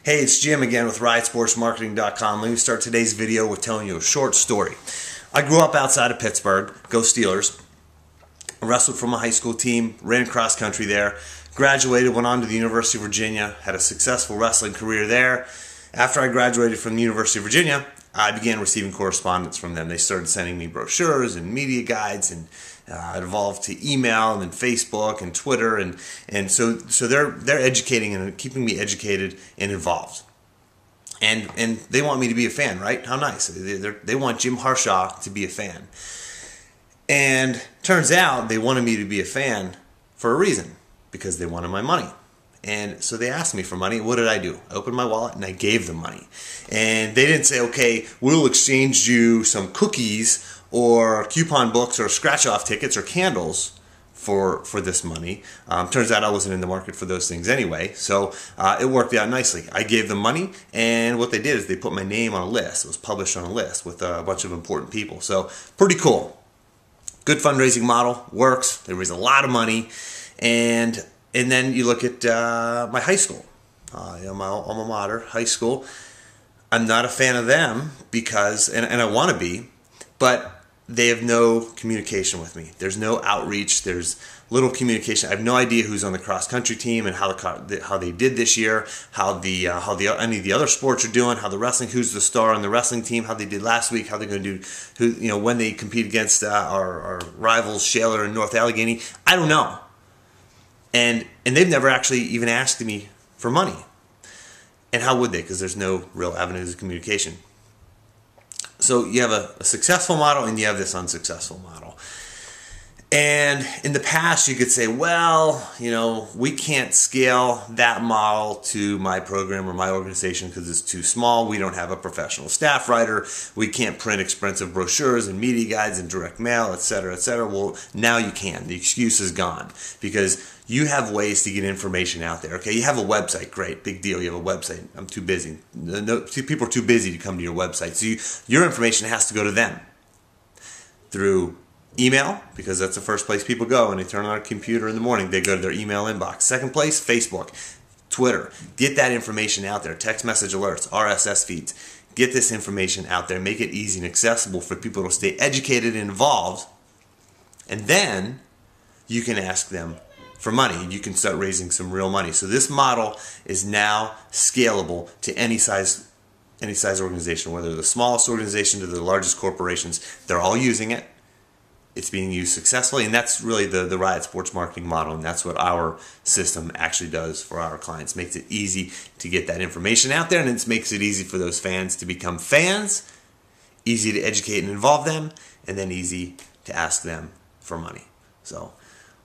Hey, it's Jim again with RiotSportsMarketing.com. Let me start today's video with telling you a short story. I grew up outside of Pittsburgh, go Steelers. I wrestled for my high school team, ran cross country there, graduated, went on to the University of Virginia, had a successful wrestling career there. After I graduated from the University of Virginia, I began receiving correspondence from them. They started sending me brochures and media guides, and it evolved to email and then Facebook and Twitter, and so they're educating and keeping me educated and involved. And they want me to be a fan, right? How nice. They want Jim Harshaw to be a fan. And turns out they wanted me to be a fan for a reason, because they wanted my money. And so they asked me for money. What did I do? I opened my wallet and I gave them money. And they didn't say, okay, we'll exchange you some cookies or coupon books or scratch-off tickets or candles for this money. Turns out I wasn't in the market for those things anyway, so it worked out nicely. I gave them money, and what they did is they put my name on a list. It was published on a list with a bunch of important people. So pretty cool. Good fundraising model, works. They raise a lot of money, and then you look at my high school, my alma mater, high school. I'm not a fan of them because, and I want to be, but they have no communication with me. There's no outreach. There's little communication. I have no idea who's on the cross country team and how they did this year, how any of the other sports are doing, how the wrestling, who's the star on the wrestling team, how they did last week, how they're going to do, when they compete against our rivals Shaler and North Allegheny. I don't know. And they've never actually even asked me for money. And how would they? Because there's no real avenues of communication. So you have a successful model and you have this unsuccessful model. And in the past you could say, well, we can't scale that model to my program or my organization because it's too small. We don't have a professional staff writer. We can't print expensive brochures and media guides and direct mail, etc., etc. Well, now you can. The excuse is gone because you have ways to get information out there. Okay, you have a website, great, big deal. You have a website. I'm too busy. People are too busy to come to your website. So your information has to go to them through email, because that's the first place people go when they turn on their computer in the morning. They go to their email inbox. Second place, Facebook, Twitter. Get that information out there. Text message alerts, RSS feeds. Get this information out there. Make it easy and accessible for people to stay educated and involved. And then you can ask them for money. You can start raising some real money. So this model is now scalable to any size organization, whether they're the smallest organization to the largest corporations. They're all using it. It's being used successfully, and that's really the Riot Sports Marketing model, and that's what our system actually does for our clients. Makes it easy to get that information out there, and it makes it easy for those fans to become fans, easy to educate and involve them, and then easy to ask them for money. So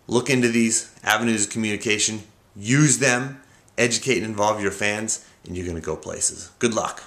look into these avenues of communication, use them, educate and involve your fans, and you're going to go places. Good luck.